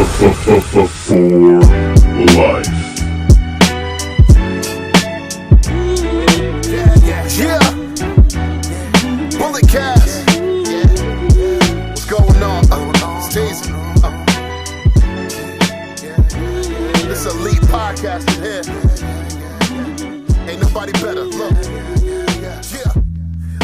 For life. Yeah. Bullet cast. What's going on? Stacy. This elite podcast in here. Ain't nobody better. Look. Yeah.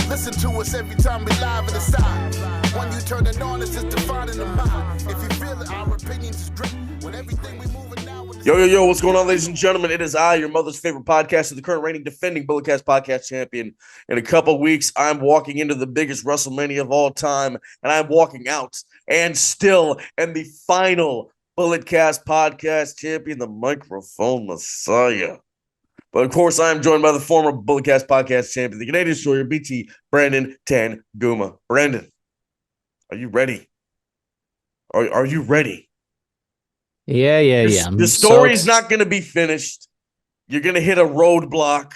Listen to us every time we live in the side. When you turn it on, it's just defining the mind. If you feel it, our opinions is great. When everything we moving now. Yo, what's going on, ladies and gentlemen? It is I, your mother's favorite podcaster, the current reigning defending Bulletcast podcast champion. In a couple weeks, I'm walking into the biggest WrestleMania of all time, and I'm walking out and still am the final Bulletcast podcast champion, the microphone messiah. But of course, I am joined by the former Bulletcast podcast champion, the Canadian destroyer, BT Brandon Tanguma. Brandon, are you ready? Are you ready? Yeah. The story's not going to be finished. You're going to hit a roadblock.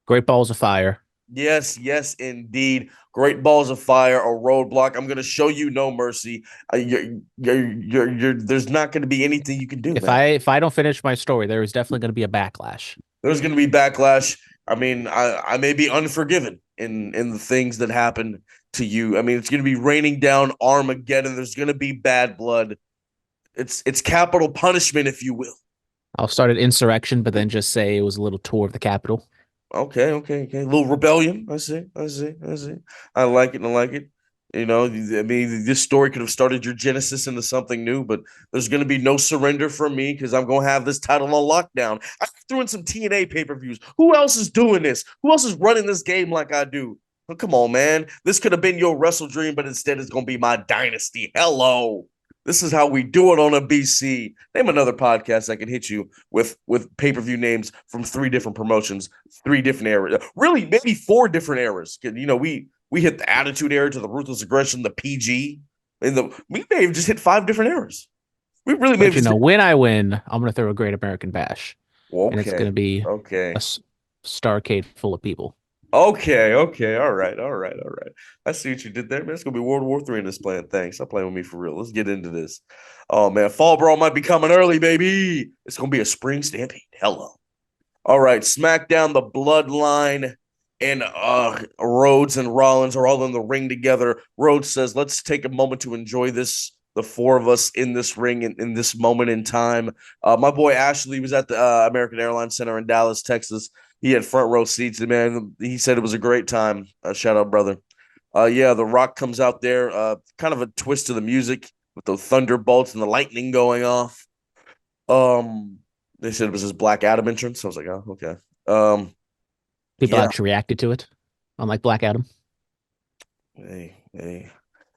Great balls of fire. Yes, indeed. Great balls of fire, a roadblock. I'm going to show you no mercy. There's not going to be anything you can do. If I don't finish my story, there is definitely going to be a backlash. There's going to be backlash. I mean, I may be unforgiven in the things that happen to you. I mean, it's going to be raining down Armageddon. There's going to be bad blood. It's capital punishment, if you will. I'll start an insurrection, but then just say it was a little tour of the Capitol. Okay. A little rebellion. I see. I like it. You know, I mean, this story could have started your genesis into something new, but there's going to be no surrender from me because I'm going to have this title on lockdown. I threw in some TNA pay-per-views. Who else is doing this? Who else is running this game like I do? Oh, come on, man. This could have been your wrestle dream, but instead it's going to be my dynasty. Hello. This is how we do it on a BC. Name another podcast that can hit you with pay-per-view names from 3 different promotions, 3 different eras. Really, maybe 4 different eras. You know, we hit the Attitude Era to the Ruthless Aggression, the PG, and we may have just hit 5 different eras. We really may have. When I win, I'm going to throw a Great American Bash. Okay. And it's going to be a starcade full of people. Okay. All right. I see what you did there, man. It's going to be World War III in this plan. Thanks. Stop playing with me for real. Let's get into this. Oh, man. Fall Brawl might be coming early, baby. It's going to be a spring stampede. Hello. All right. SmackDown, the Bloodline, and Rhodes and Rollins are all in the ring together. Rhodes says, let's take a moment to enjoy this. The 4 of us in this ring in this moment in time. My boy Ashley was at the American Airlines Center in Dallas, Texas. He had front row seats, and man, he said it was a great time. Shout out, brother. The Rock comes out there, kind of a twist to the music with the thunderbolts and the lightning going off. They said it was his Black Adam entrance. I was like, oh, okay. People actually reacted to it, unlike Black Adam. Hey. Man.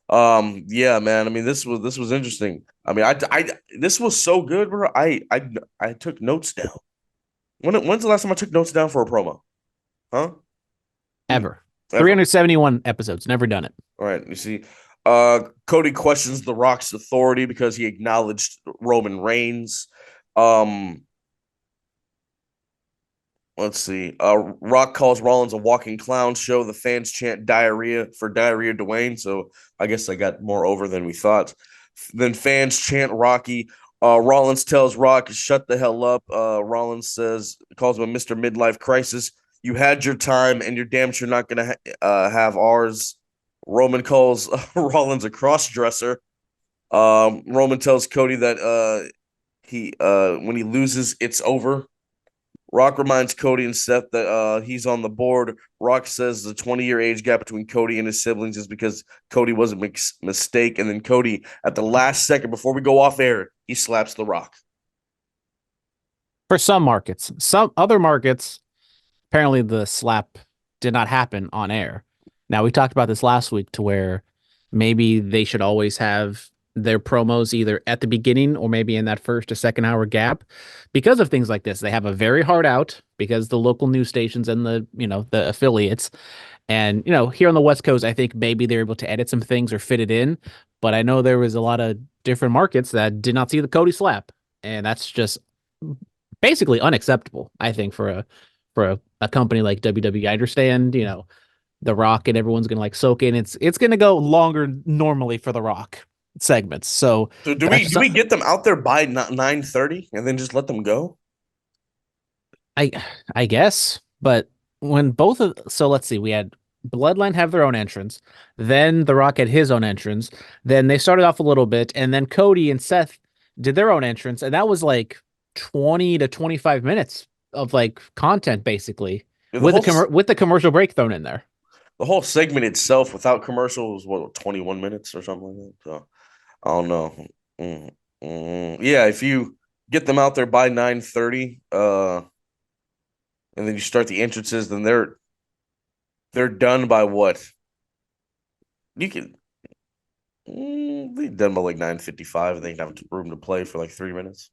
I mean, this was interesting. I mean, I this was so good, bro. I took notes down. When's the last time I took notes down for a promo? Huh? Ever. 371 episodes. Never done it. All right. You see, Cody questions The Rock's authority because he acknowledged Roman Reigns. Let's see. Rock calls Rollins a walking clown show. The fans chant diarrhea for Diarrhea Dwayne. So I guess I got more over than we thought. Then fans chant Rocky. Rollins tells Rock, shut the hell up. Rollins calls him a Mr. Midlife Crisis. You had your time, and you're damn sure not going to have ours. Roman calls Rollins a cross-dresser. Roman tells Cody that when he loses, it's over. Rock reminds Cody and Seth that he's on the board. Rock says the 20-year age gap between Cody and his siblings is because Cody was a mistake. And then Cody, at the last second before we go off air, he slaps The Rock. For some markets. Some other markets, apparently the slap did not happen on air. Now, we talked about this last week to where maybe they should always have their promos either at the beginning or maybe in that first or second hour gap because of things like this. They have a very hard out because the local news stations and the affiliates. And, here on the West Coast, I think maybe they're able to edit some things or fit it in. But I know there was a lot of different markets that did not see the Cody slap. And that's just basically unacceptable, I think, for a company like WWE. I understand, The Rock and everyone's going to soak in. It's going to go longer normally for The Rock. segments. So do we get them out there by 9:30 and then just let them go? I I guess, but when both of so let's see, we had Bloodline have their own entrance, then The Rock had his own entrance, then they started off a little bit, and then Cody and Seth did their own entrance, and that was like 20 to 25 minutes of like content basically Yeah, with the commercial break thrown in there. the whole segment itself without commercials was what 21 minutes or something like that. So I don't know. Yeah, if you get them out there by 9:30, and then you start the entrances, then they're done by what? You can they're done by like 9:55, and they can have room to play for like 3 minutes.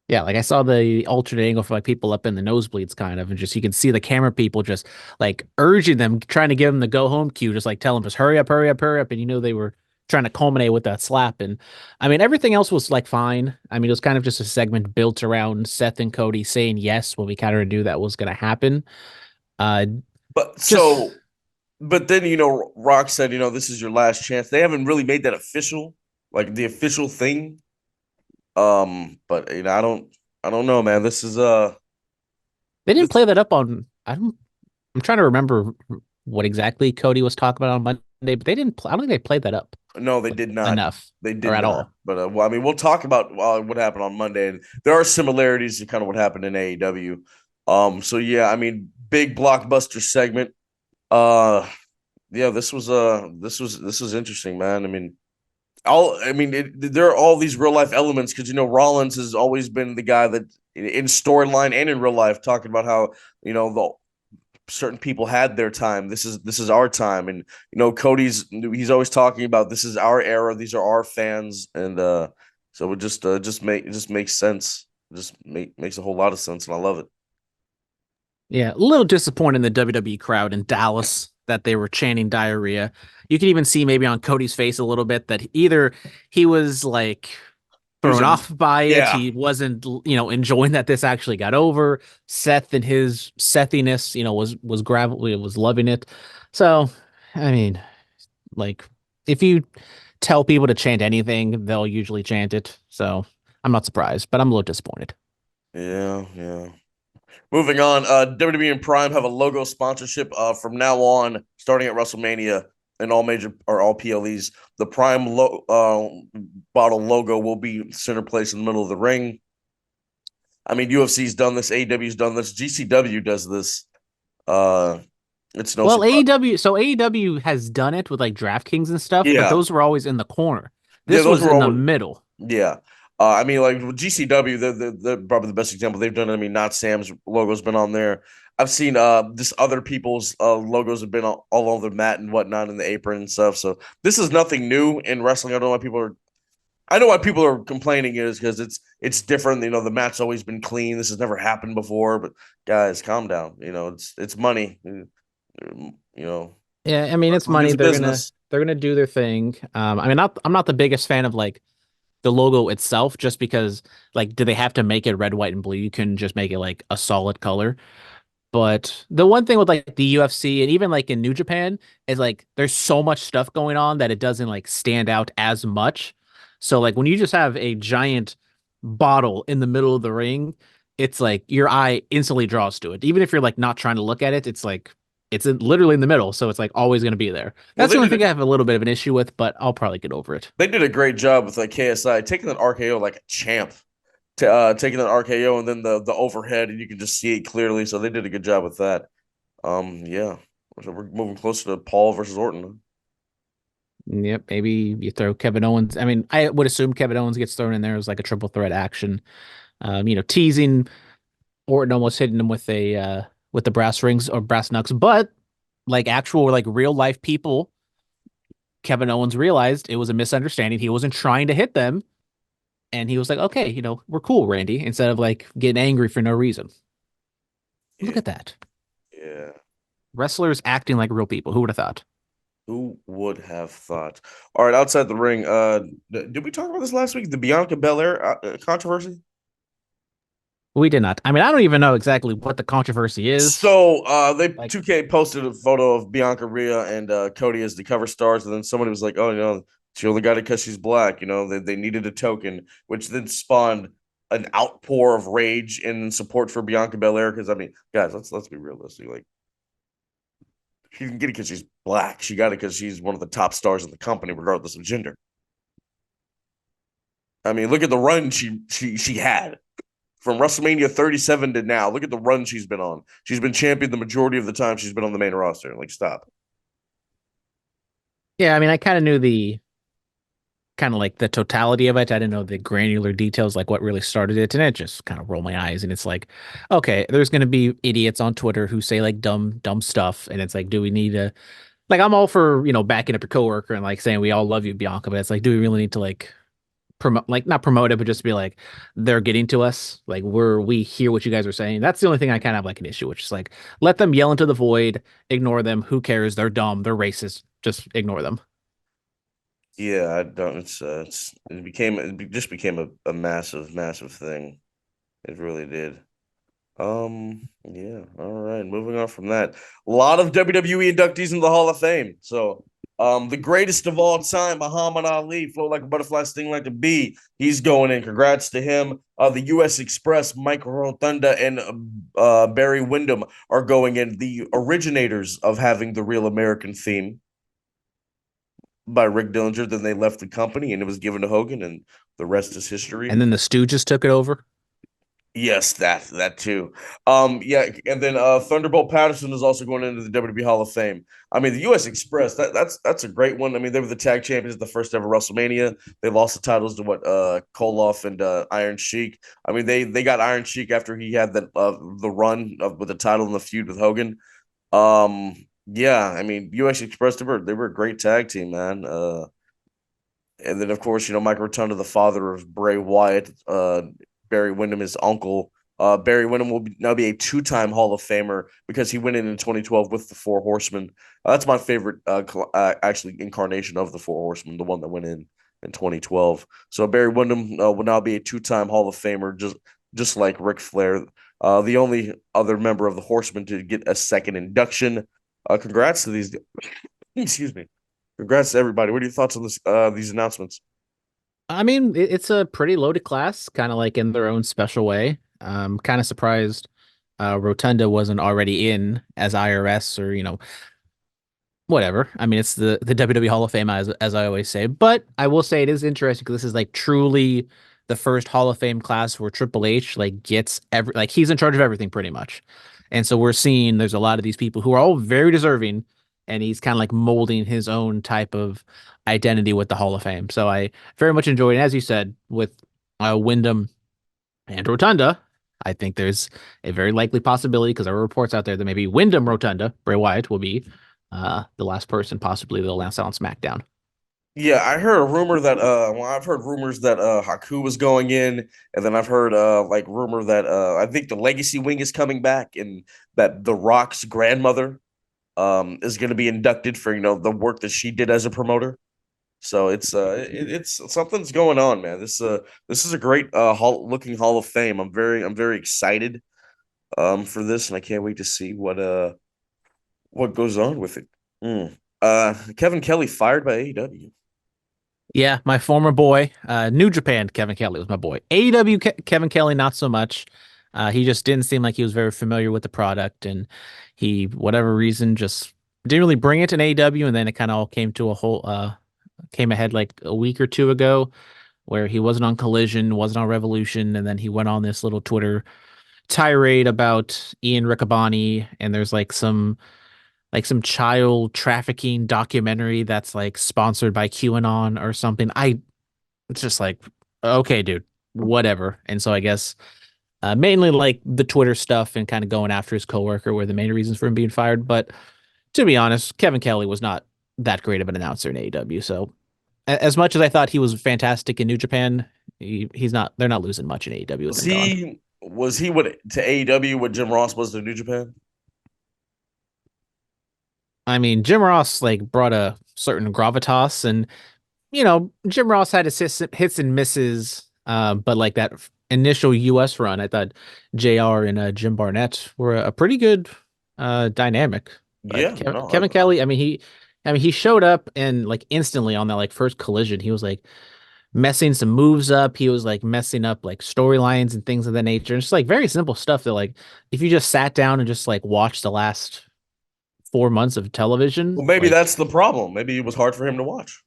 Yeah, like I saw the alternate angle for like people up in the nosebleeds kind of, and just you can see the camera people just like urging them, trying to give them the go home cue, just like tell them just hurry up, hurry up, hurry up. And you know they were trying to culminate with that slap. And I mean everything else was like fine. I mean it was kind of just a segment built around Seth and Cody saying yes when we kind of knew that was gonna happen. Uh But just but then Rock said, this is your last chance. They haven't really made that official, like the official thing. But I don't know, man. This is they didn't this play that up on I'm trying to remember what exactly Cody was talking about on Monday, but they didn't I don't think they played that up no, they did not. enough They or did at not. all. But well, I mean, we'll talk about what happened on Monday, and there are similarities to kind of what happened in AEW. So yeah, I mean, big blockbuster segment. Yeah, this was interesting, man. I mean, there are all these real life elements because Rollins has always been the guy that in storyline and in real life talking about how the certain people had their time. This is our time, and he's always talking about this is our era. These are our fans, and so it just makes sense. Makes a whole lot of sense, and I love it. Yeah, a little disappointed in the WWE crowd in Dallas that they were chanting diarrhea. You can even see maybe on Cody's face a little bit that either he was like It was thrown off by it, yeah, he wasn't, enjoying that this actually got over. Seth and his Sethiness, was gravel, was loving it. So, I mean, like if you tell people to chant anything, they'll usually chant it. So I'm not surprised, but I'm a little disappointed. yeah. Moving on, WWE and Prime have a logo sponsorship from now on, starting at WrestleMania and all major or all PLEs. The Prime bottle logo will be center place in the middle of the ring. I mean, UFC's done this, AEW's done this, GCW does this. Uh, it's no Well, surprise. AEW has done it with like DraftKings and stuff, but Yeah, those were always in the corner. yeah, This those was were in the all. middle. Yeah. I mean, like with GCW, they're probably the best example they've done. I mean, Not Sam's logo's been on there. I've seen this other people's logos have been all over the mat and whatnot in the apron and stuff. So this is nothing new in wrestling. I know why people are complaining is because it's different. The mat's always been clean. This has never happened before. But guys, calm down. It's money. Yeah, I mean it's money. It's a business. They're gonna do their thing. I mean, I'm not the biggest fan of like the logo itself, just because like, do they have to make it red, white, and blue? You can just make it like a solid color. But the one thing with like the UFC and even like in New Japan is like there's so much stuff going on that it doesn't like stand out as much. So like when you just have a giant bottle in the middle of the ring, it's like your eye instantly draws to it. Even if you're like not trying to look at it, it's like literally in the middle, so it's like always going to be there. Well, That's the only thing I have a little bit of an issue with, but I'll probably get over it. they did a great job with KSI taking that RKO like a champ. Taking that RKO and then the overhead, and you can just see it clearly. So they did a good job with that. Yeah. So we're moving closer to Paul versus Orton. Yep, maybe you throw Kevin Owens. I mean, I would assume Kevin Owens gets thrown in there as like a triple threat action. Teasing Orton, almost hitting him with the brass rings or brass knucks, but like actual like real life people, Kevin Owens realized it was a misunderstanding. He wasn't trying to hit them, and he was like, "Okay, we're cool, Randy," instead of like getting angry for no reason. Yeah. Look at that. Yeah. Wrestlers acting like real people. Who would have thought? Who would have thought? All right, outside the ring, did we talk about this last week? The Bianca Belair controversy? We did not. I mean, I don't even know exactly what the controversy is. So they Like, 2K posted a photo of Bianca Rhea and Cody as the cover stars, and then somebody was like, "Oh, She only got it because she's black. They needed a token, which then spawned an outpour of rage and support for Bianca Belair. Because I mean, guys, let's be realistic. Like, she didn't get it because she's black. She got it because she's one of the top stars in the company, regardless of gender. I mean, look at the run she had from WrestleMania 37 to now. Look at the run she's been on. She's been champion the majority of the time she's been on the main roster. Like, stop. Yeah, I mean, I kind of knew the kind of like the totality of it. I didn't know the granular details, like what really started it, and it just kind of rolled my eyes. And it's like, okay, there's gonna be idiots on Twitter who say like dumb stuff, and it's like, do we need to like? I'm all for backing up your coworker and like saying we all love you, Bianca, but it's like, do we really need to like promote, like not promote it, but just be like they're getting to us, like we hear what you guys are saying. That's the only thing I kind of have like an issue, which is like let them yell into the void, ignore them. Who cares? They're dumb. They're racist. Just ignore them. Yeah, I don't. It just became a massive thing. It really did. Yeah. All right. Moving on from that, a lot of WWE inductees in the Hall of Fame. So, the greatest of all time, Muhammad Ali, float like a butterfly, sting like a bee. He's going in. Congrats to him. The U.S. Express, Mike Rotunda, and Barry Windham are going in. The originators of having the Real American theme by Rick Dillinger. Then they left the company, and it was given to Hogan, and the rest is history. And then the Stooges took it over. Yes, that too. Yeah, and then Thunderbolt Patterson is also going into the WWE Hall of Fame. I mean, the U.S. Express, that's a great one. I mean, they were the tag champions at the first ever WrestleMania. They lost the titles to Koloff and Iron Sheik. I mean, they got Iron Sheik after he had the run with the title and the feud with Hogan. Yeah, I mean, U.S. Express, they were a great tag team, man. And then of course, Mike Rotunda, the father of Bray Wyatt, Barry Windham, his uncle. Barry Windham will now be a two-time Hall of Famer because he went in 2012 with the Four Horsemen. That's my favorite, actually, incarnation of the Four Horsemen, the one that went in 2012. So Barry Windham will now be a two-time Hall of Famer, just like Ric Flair, the only other member of the Horsemen to get a second induction. Congrats to these. Excuse me. Congrats to everybody. What are your thoughts on these announcements? I mean, it's a pretty loaded class, kind of like in their own special way. Kind of surprised Rotunda wasn't already in as IRS or whatever. I mean, it's the WWE Hall of Fame as I always say. But I will say it is interesting because this is like truly the first Hall of Fame class where Triple H like gets like he's in charge of everything pretty much. And so we're seeing there's a lot of these people who are all very deserving, and he's kind of like molding his own type of identity with the Hall of Fame. So I very much enjoyed it. As you said, with Wyndham and Rotunda, I think there's a very likely possibility because there are reports out there that maybe Wyndham Rotunda, Bray Wyatt, will be the last person possibly they'll announce on SmackDown. Yeah, I heard a rumor that I've heard rumors that Haku was going in, and then I've heard like rumor that I think the Legacy Wing is coming back, and that The Rock's grandmother is going to be inducted for the work that she did as a promoter. So it's something's going on, man. This is a great looking Hall of Fame. I'm very excited for this, and I can't wait to see what goes on with it. Kevin Kelly fired by AEW. Yeah, my former boy, New Japan, Kevin Kelly was my boy. AEW, Kevin Kelly, not so much. He just didn't seem like he was very familiar with the product, and he, whatever reason, just didn't really bring it to AEW. And then it kind of all came ahead like a week or two ago, where he wasn't on Collision, wasn't on Revolution, and then he went on this little Twitter tirade about Ian Riccaboni, and there's like some child trafficking documentary that's like sponsored by QAnon or something. It's just like, okay, dude, whatever. And so I guess mainly like the Twitter stuff and kind of going after his coworker were the main reasons for him being fired. But to be honest, Kevin Kelly was not that great of an announcer in AEW. So as much as I thought he was fantastic in New Japan, he's not. They're not losing much in AEW with Was him gone. he to AEW what Jim Ross was to New Japan? I mean, Jim Ross like brought a certain gravitas, and Jim Ross had his hits and misses. But like that initial US run, I thought JR and Jim Barnett were a pretty good dynamic. But Yeah, no, Kevin Kelly, I mean, I mean, he showed up and like instantly on that like first collision, he was like messing some moves up. He was like messing up like storylines and things of that nature. It's just like very simple stuff that like if you just sat down and just like watched the last 4 months of television, Well, maybe like that's the problem. Maybe it was hard for him to watch.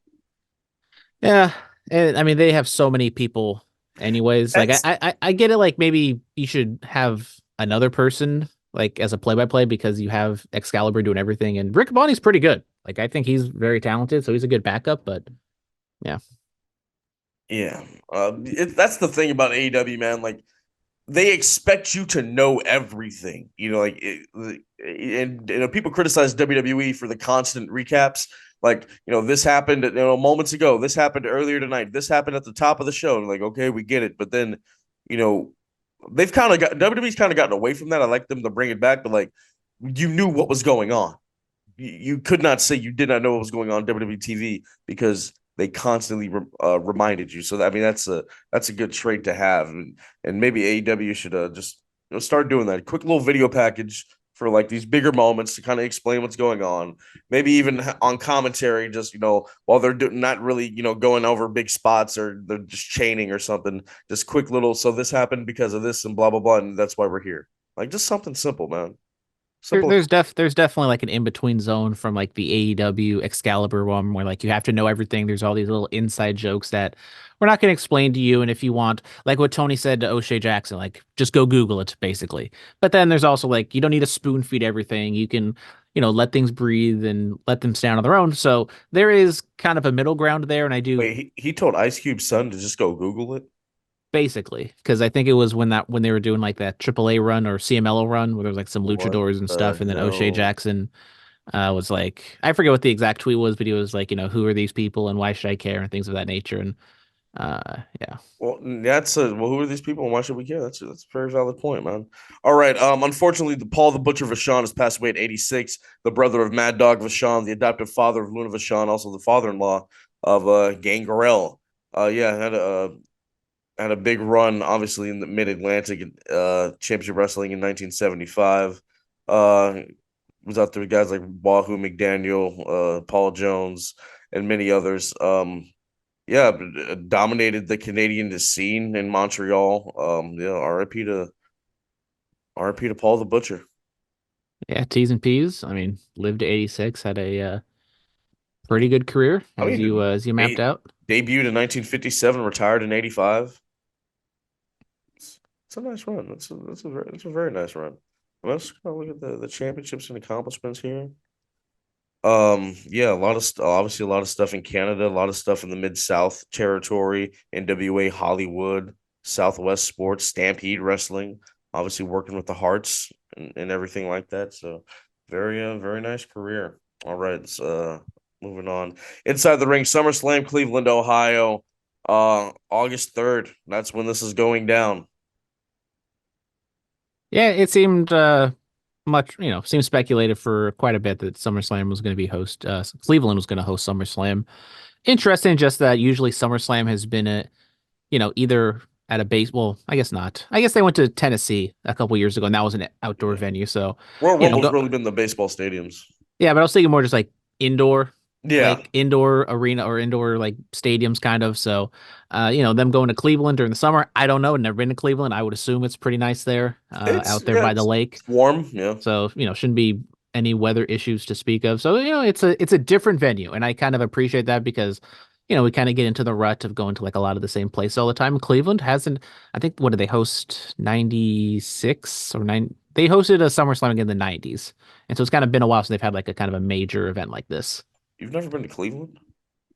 yeah. And I mean, they have so many people anyways. Like That's I get it. Like maybe you should have another person like as a play-by-play because you have Excalibur doing everything, and Rick Bonnie's pretty good. Like I think he's very talented, so he's a good backup. But yeah, yeah. That's the thing about AEW, man. Like they expect you to know everything. And people criticize WWE for the constant recaps. Like, this happened, moments ago. This happened earlier tonight. This happened at the top of the show. And like, okay, we get it. But then, you know, they've kind of got WWE's kind of gotten away from that. I like them to bring it back, but like, you knew what was going on. You could not say you did not know what was going on WWE TV because they constantly reminded you. So I mean, that's a good trait to have, and maybe AEW should just start doing that. Quick little video package for like these bigger moments to kind of explain what's going on. Maybe even on commentary, just while they're not really going over big spots or they're just chaining or something. Just quick little. So this happened because of this and blah blah blah, and that's why we're here. Like just something simple, man. Simple. there's definitely like an in-between zone from like the AEW Excalibur one where like you have to know everything. There's all these little inside jokes that we're not going to explain to you. And if you want, like what Tony said to O'Shea Jackson, like just go Google it basically. But then there's also like you don't need to spoon feed everything. You can, let things breathe and let them stand on their own. So there is kind of a middle ground there. And I do Wait, he told Ice Cube's son to just go Google it. basically because I think it was when they were doing like that AAA run or CMLO run where there was like some What luchadors and the stuff. And then O'Shea hell? Jackson was like, I forget what the exact tweet was, but he was like, who are these people and why should I care and things of that nature. And yeah. Well, who are these people and why should we care? That's a very valid point, man. All right. Unfortunately, the Paul the Butcher Vachon has passed away at 86. The brother of Mad Dog Vachon, the adoptive father of Luna Vachon, also the father-in-law of Gangrel. Yeah, had a big run, obviously in the Mid Atlantic Championship Wrestling in 1975. Was out there with guys like Wahoo McDaniel, Paul Jones, and many others. Yeah, dominated the Canadian scene in Montreal. Yeah, RIP to Paul the Butcher. Yeah, T's and P's. I mean, lived to 86, had a pretty good career I as you mapped mean, out. debuted in 1957, retired in 85. It's a nice run. That's a very nice run. Let's look at the championships and accomplishments here. Yeah, obviously a lot of stuff in Canada, a lot of stuff in the Mid South territory, NWA Hollywood, Southwest Sports, Stampede Wrestling, obviously working with the Hearts and everything like that. So very nice career. All right, moving on. Inside the ring, SummerSlam, Cleveland, Ohio, August 3rd. That's when this is going down. Yeah, it seemed much, seemed speculated for quite a bit that SummerSlam was going to be Cleveland was going to host SummerSlam. Interesting, just that usually SummerSlam has been either at a base. Well, I guess not. I guess they went to Tennessee a couple years ago, and that was an outdoor Yeah. venue. So, Royal Rumble's go, really been the baseball stadiums. yeah, but I was thinking more just indoor, Yeah. like indoor arena or indoor like stadiums kind of. So, them going to Cleveland during the summer, I don't know. Never been to Cleveland. I would assume it's pretty nice there, It's out there yeah, by the lake. it's warm. Yeah. So, shouldn't be any weather issues to speak of. So, it's a different venue, and I kind of appreciate that because, we kind of get into the rut of going to like a lot of the same place all the time. Cleveland hasn't, I think, what did they host? 96 or 9? They hosted a SummerSlam again in the 90s. And so it's kind of been a while since they've had like a kind of a major event like this. You've never been to Cleveland?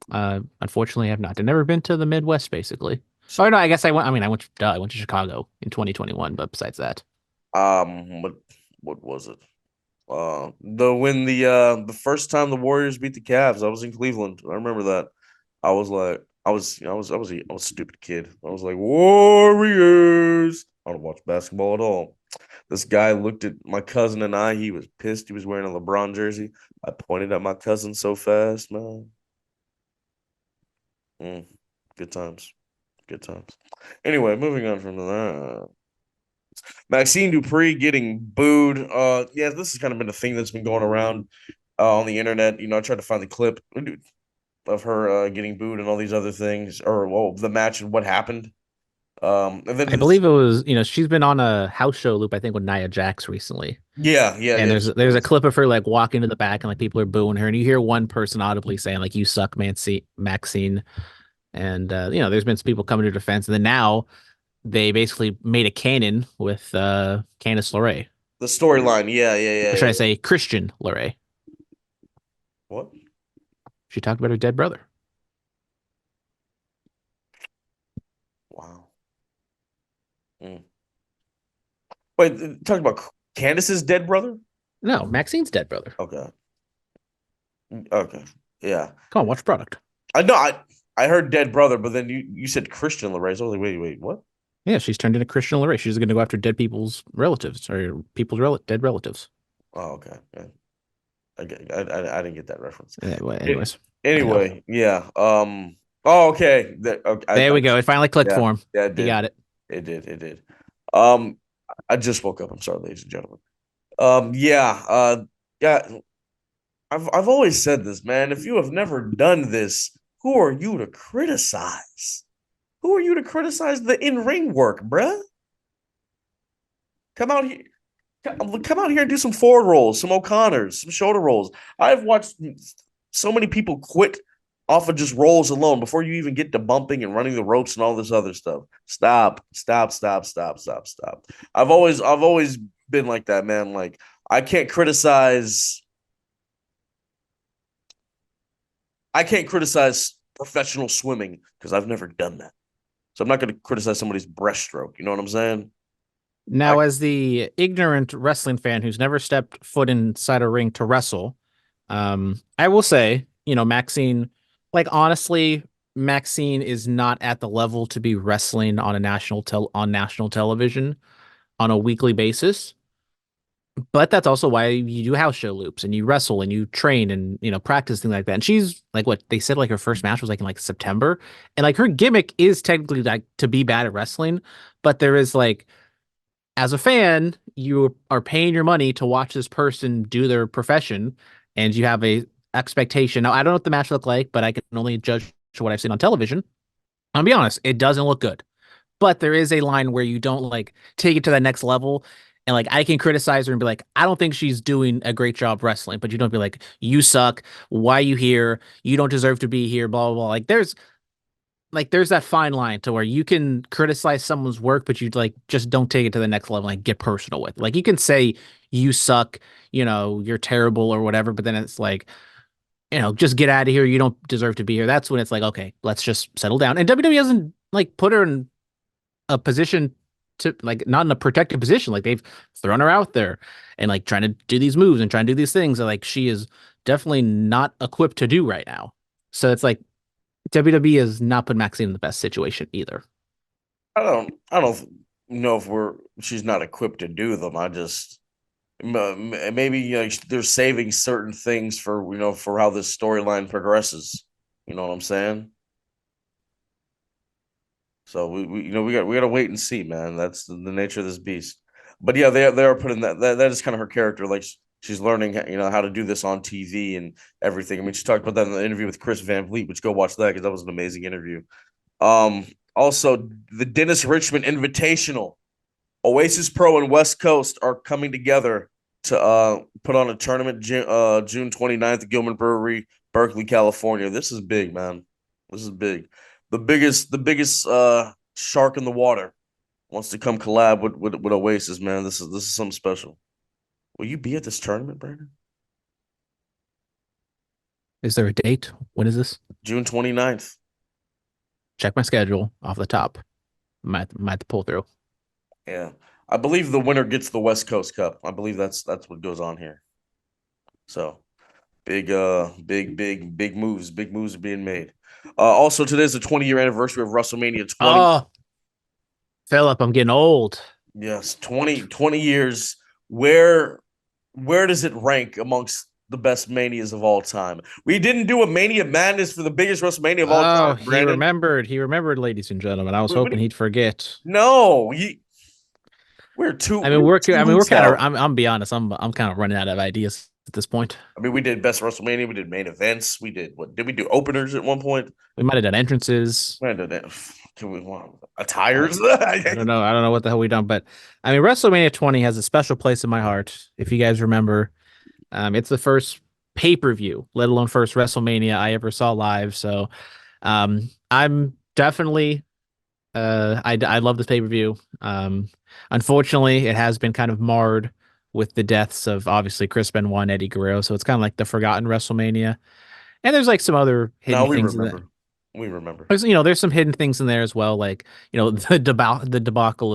Unfortunately, I have not. I've never been to the Midwest, basically. Oh no, I guess I went. I mean, I went to Chicago in 2021, but besides that, What was it? The first time the Warriors beat the Cavs, I was in Cleveland. I remember that. I was like, I was a stupid kid. I was like, Warriors. I don't watch basketball at all. This guy looked at my cousin and I. He was pissed. He was wearing a LeBron jersey. I pointed at my cousin so fast, man. Mm, good times. Good times. Anyway, moving on from that. Maxine Dupree getting booed. Yeah, this has kind of been a thing that's been going around. on the internet. You know, I tried to find the clip of her getting booed and all these other things, or well, the match and what happened. And then I believe it was, she's been on a house show loop, I think, with Nia Jax recently. yeah, yeah, And yeah, there's a clip of her like walking to the back and like people are booing her, and you hear one person audibly saying like "You suck, Maxine," and there's been some people coming to her defense, and then now they basically made a canon with Candice LeRae, the storyline. Yeah, yeah, or yeah, should I yeah. say Christian LeRae? What? She talked about her dead brother. Wow. Mm. Wait, talking about Candace's dead brother? No, Maxine's dead brother. Okay. Okay. Yeah. Come on, watch product. I know. I heard dead brother, but then you said Christian LeRae. So I was like, wait, what? Yeah, she's turned into Christian LeRae. She's going to go after dead people's relatives or dead relatives. Oh, okay. Yeah. I didn't get that reference. Well, anyways, Anyway, yeah. Oh, okay. there we go. It finally clicked yeah, for him. yeah, it He did. got it. It did. It did. I just woke up. I'm sorry, ladies and gentlemen. Yeah. Yeah. I've always said this, man. If you have never done this, who are you to criticize? Who are you to criticize the in-ring work, bruh? Come out here. Come out here and do some forward rolls, some O'Connors, some shoulder rolls. I've watched so many people quit off of just rolls alone before you even get to bumping and running the ropes and all this other stuff. Stop. I've always been like that, man. Like I can't criticize professional swimming because I've never done that. So I'm not going to criticize somebody's breaststroke. You know what I'm saying? Now, as the ignorant wrestling fan who's never stepped foot inside a ring to wrestle, I will say, Maxine, like honestly, Maxine is not at the level to be wrestling on a national television on a weekly basis. But that's also why you do house show loops and you wrestle and you train and practice things like that. And she's like, what they said, like her first match was like in like September, and like her gimmick is technically like to be bad at wrestling, but there is like, as a fan, you are paying your money to watch this person do their profession, and you have a expectation. Now, I don't know what the match looked like, but I can only judge what I've seen on television. I'll be honest, it doesn't look good. But there is a line where you don't like take it to that next level. And like I can criticize her and be like, I don't think she's doing a great job wrestling, but you don't be like, you suck. Why are you here? You don't deserve to be here, blah, blah, blah. There's that fine line to where you can criticize someone's work, but you like just don't take it to the next level, like get personal with. Like you can say you suck, you're terrible or whatever, but then it's like, just get out of here. You don't deserve to be here. That's when it's like, okay, let's just settle down. And WWE hasn't like put her in a position to like not in a protected position. Like they've thrown her out there and like trying to do these moves and trying to do these things that like she is definitely not equipped to do right now. So it's like WWE has not put Maxine in the best situation either. I don't know if she's not equipped to do them. I just maybe they're saving certain things for for how this storyline progresses. You know what I'm saying? So we got to wait and see, man. That's the nature of this beast. But yeah, they are putting that is kind of her character. Like she's learning how to do this on TV and everything. I mean, she talked about that in the interview with Chris Van Vliet, which go watch that because that was an amazing interview. Also the Dennis Richmond Invitational, Oasis Pro and West Coast are coming together to put on a tournament June 29th at Gilman Brewery, Berkeley, California. This is big, man. This is big. The biggest shark in the water wants to come collab with Oasis, man. This is something special. Will you be at this tournament, Brandon? Is there a date? When is this? June 29th. Check my schedule off the top. Might have to pull through. Yeah. I believe the winner gets the West Coast Cup. I believe that's what goes on here. So big moves are being made. Also today's the 20-year anniversary of WrestleMania 20. Oh, Phillip, I'm getting old. Yes, 20 years. Where does it rank amongst the best manias of all time? We didn't do a Mania Madness for the biggest WrestleMania of all time. He remembered. He remembered, ladies and gentlemen. I was hoping he'd forget. No, we're too. I mean, we're kind of. I'm be honest. I'm kind of running out of ideas at at this point. I mean, we did best WrestleMania. We did main events. We did what? Did we do openers at one point? We might have done entrances. We did that. Can we want attires? I don't know. I don't know what the hell we done, but I mean, WrestleMania 20 has a special place in my heart. If you guys remember, it's the first pay-per-view, let alone first WrestleMania I ever saw live. So, I'm definitely, I love this pay-per-view. Unfortunately, it has been kind of marred with the deaths of obviously Chris Benoit and Eddie Guerrero. So it's kind of like the forgotten WrestleMania. And there's like some other hidden No, we things remember. We remember. there's some hidden things in there as well, like the debacle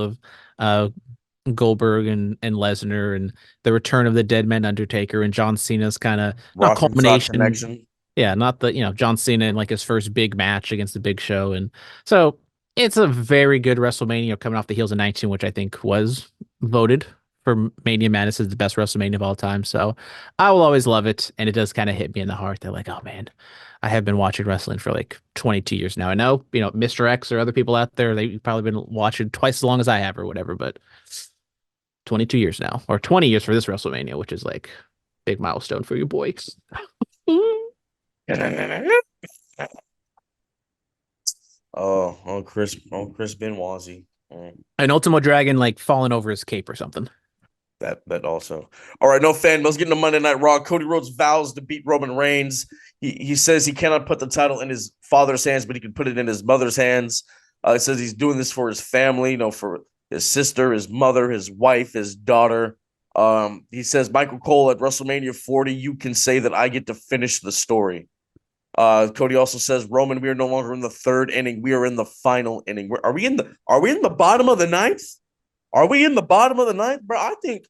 of Goldberg and Lesnar, and the return of the Dead Man Undertaker, and John Cena's kind of not Rock and Sock culmination. connection. Yeah, not the John Cena in like his first big match against the Big Show, and so it's a very good WrestleMania coming off the heels of 19, which I think was voted for Mania Madness as the best WrestleMania of all time. So I will always love it, and it does kind of hit me in the heart. They're like, oh man, I have been watching wrestling for like 22 years now. I know, Mr. X or other people out there, they've probably been watching twice as long as I have or whatever, but 22 years now, or 20 years for this WrestleMania, which is like big milestone for you boys. Chris Benoit. An Ultimo Dragon like falling over his cape or something. That also. All right, no fan. Let's get into Monday Night Raw. Cody Rhodes vows to beat Roman Reigns. He says he cannot put the title in his father's hands, but he can put it in his mother's hands. He says he's doing this for his family, for his sister, his mother, his wife, his daughter. He says, Michael Cole, at WrestleMania 40, you can say that I get to finish the story. Cody also says, Roman, we are no longer in the third inning. We are in the final inning. Are we in the bottom of the ninth? Are we in the bottom of the ninth, bro? I think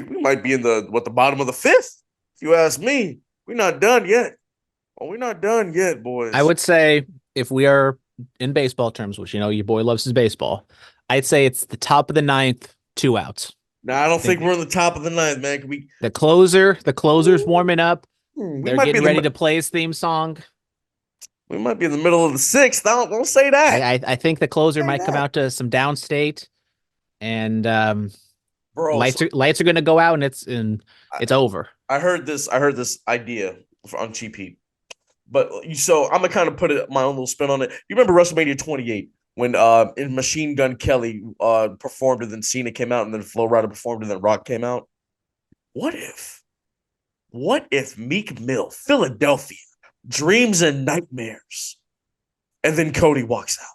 we might be in the bottom of the fifth. If you ask me, we're not done yet. Oh, we're not done yet, boys. I would say if we are in baseball terms, which your boy loves his baseball, I'd say it's the top of the ninth, 2 outs. No, I don't think we're in the top of the ninth, man. Can we? The closer's warming up. They're getting ready to play his theme song. We might be in the middle of the sixth. Don't say that. I think the closer might come out to some downstate, and bro, lights are going to go out, and it's over. I heard this idea on Cheap Heat, but so I'm gonna kind of put my own little spin on it. You remember WrestleMania 28 when in Machine Gun Kelly performed, and then Cena came out, and then Flo Rida performed, and then Rock came out. What if Meek Mill, Philadelphia, Dreams and Nightmares, and then Cody walks out?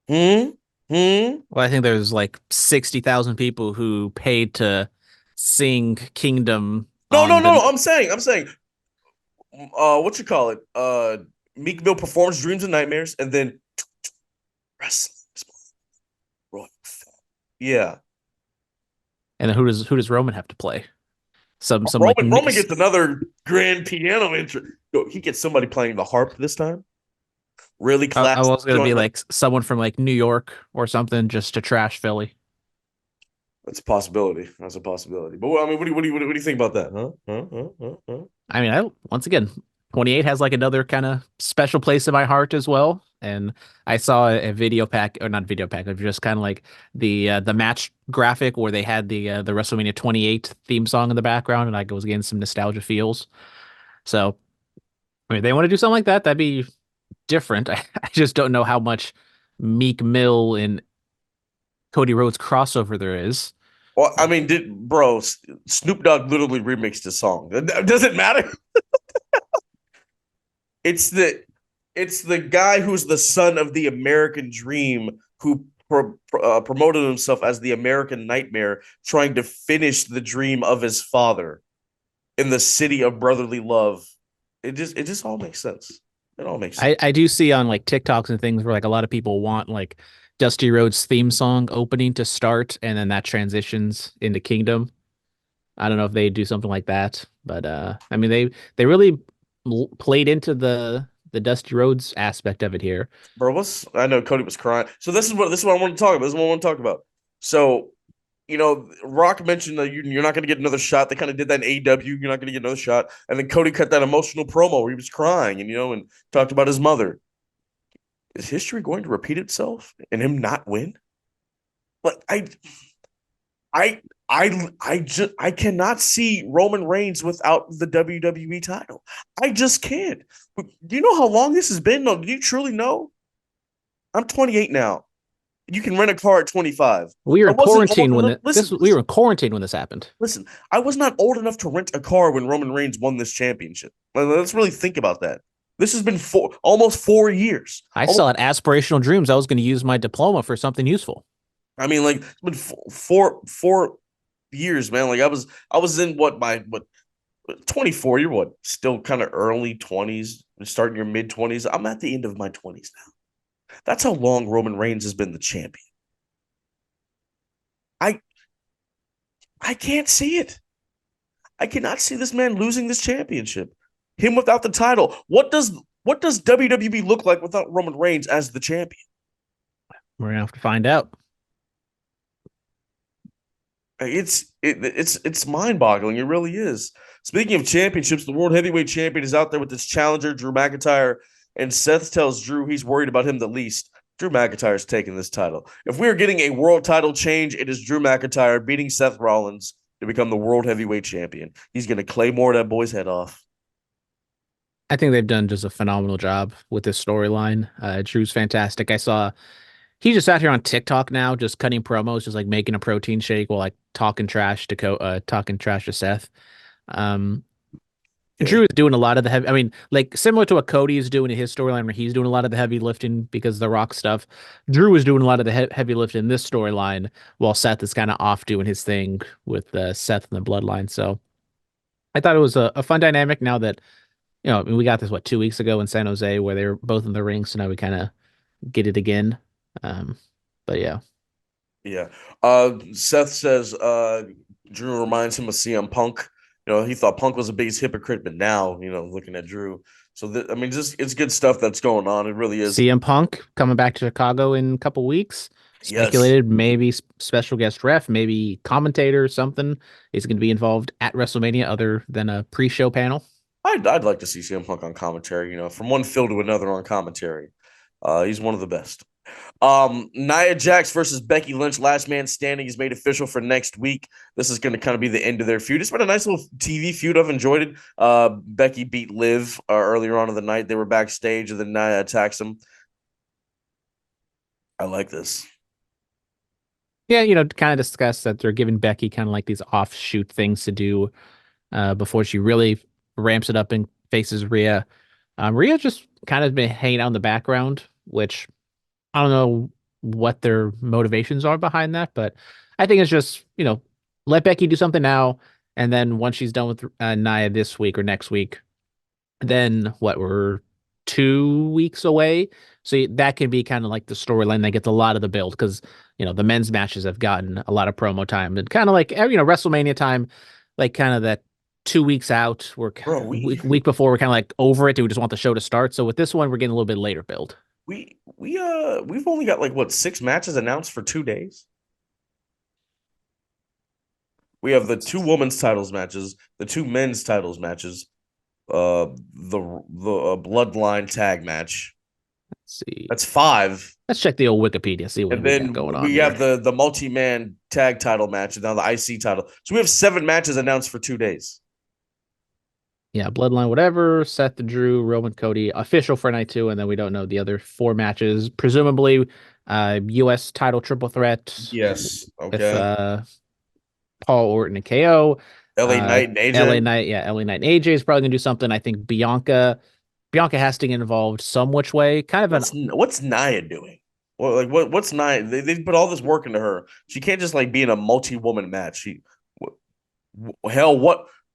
Well, I think there's like 60,000 people who paid to sing Kingdom. No. I'm saying, what you call it? Meek Mill performs Dreams and Nightmares, and then wrestling. Yeah. And then who does Roman have to play? Some Roman gets another grand piano intro. He gets somebody playing the harp this time. Really classic. I was going to be like someone from like New York or something, just to trash Philly. That's a possibility. But I mean, what do you think about that? Huh? I mean, once again, 28 has like another kind of special place in my heart as well. And I saw a video pack, or not video pack, of just kind of like the match graphic where they had the WrestleMania 28 theme song in the background, and I was getting some nostalgia feels. So, I mean, they want to do something like that. That'd be different. I just don't know how much Meek Mill and Cody Rhodes crossover there is. Well, I mean, Snoop Dogg literally remixed the song. Does it matter? It's the guy who's the son of the American Dream who promoted himself as the American Nightmare, trying to finish the dream of his father in the city of brotherly love. It just all makes sense. It all makes sense. I do see on like TikToks and things where like a lot of people want like Dusty Rhodes theme song opening to start, and then that transitions into Kingdom. I don't know if they do something like that, but I mean they really played into the Dusty Rhodes aspect of it here. Bro, I know Cody was crying. So this is what I want to talk about. So, Rock mentioned that you're not going to get another shot. They kind of did that in AEW. You're not going to get another shot. And then Cody cut that emotional promo where he was crying and talked about his mother. Is history going to repeat itself and him not win? But I I cannot see Roman Reigns without the WWE title. I just can't. Do you know how long this has been? No, do you truly know? I'm 28 now. You can rent a car at 25. We were I in wasn't old quarantine when enough. we were in quarantine when this happened. Listen. I was not old enough to rent a car when Roman Reigns won this championship. Let's really think about that. This has been almost 4 years. I still had aspirational dreams. I was going to use my diploma for something useful. I mean, like it's been four years, man. Like I was in what 24. You're what, still kind of early 20s, starting your mid 20s. I'm at the end of my 20s now. That's how long Roman Reigns has been the champion. I I can't see it. I cannot see this man losing this championship. Him without the title. What does WWE look like without Roman Reigns as the champion? We're gonna have to find out. It's mind-boggling. It really is. Speaking of championships, the World Heavyweight Champion is out there with his challenger, Drew McIntyre, and Seth tells Drew he's worried about him the least. Drew McIntyre's taking this title. If we are getting a world title change, it is Drew McIntyre beating Seth Rollins to become the World Heavyweight Champion. He's going to claymore that boy's head off. I think they've done just a phenomenal job with this storyline. Drew's fantastic. I saw he just out here on TikTok now, just cutting promos, just like making a protein shake while like talking trash to Seth. Um, Drew is doing a lot of the heavy. I mean, like similar to what Cody is doing in his storyline, where he's doing a lot of the heavy lifting because of the Rock stuff. Drew is doing a lot of the heavy lifting in this storyline, while Seth is kind of off doing his thing with Seth and the Bloodline. So I thought it was a fun dynamic. Now that I mean, we got this 2 weeks ago in San Jose where they were both in the ring, so now we kind of get it again. But yeah. Yeah. Seth says Drew reminds him of CM Punk. He thought Punk was the biggest hypocrite, but now, looking at Drew. So, I mean, just it's good stuff that's going on. It really is. CM Punk coming back to Chicago in a couple weeks. Speculated maybe special guest ref, maybe commentator or something is going to be involved at WrestleMania other than a pre-show panel. I'd like to see CM Punk on commentary, from one field to another on commentary. He's one of the best. Nia Jax versus Becky Lynch, last man standing, is made official for next week. This is going to kind of be the end of their feud. It's been a nice little TV feud. I've enjoyed it. Becky beat Liv earlier on in the night. They were backstage, and then Nia attacks them. I like this. Yeah, kind of discuss that they're giving Becky kind of like these offshoot things to do before she really ramps it up and faces Rhea. Rhea just kind of been hanging out in the background, which I don't know what their motivations are behind that, but I think it's just, let Becky do something now. And then once she's done with Nia this week or next week, then we're 2 weeks away. So that can be kind of like the storyline that gets a lot of the build because, the men's matches have gotten a lot of promo time and kind of like, WrestleMania time, like kind of that 2 weeks out. We're week before we're kind of like over it. We just want the show to start. So with this one, we're getting a little bit later build. We've only got 6 matches announced for 2 days. We have the 2 women's titles matches, the 2 men's titles matches, the Bloodline tag match. Let's see. That's 5. Let's check the old Wikipedia, see what we got going on. We have the multi-man tag title match and now the IC title. So we have 7 matches announced for 2 days. Yeah, Bloodline, whatever. Seth, Drew, Roman, Cody, official for night 2, and then we don't know the other 4 matches. Presumably, U.S. title triple threat. Yes. Okay. With Paul Orton and KO. LA Knight and AJ. LA Knight and AJ is probably gonna do something. I think Bianca has to get involved some which way. Kind of what's Nia doing? Well, what's Nia? They put all this work into her. She can't just be in a multi-woman match.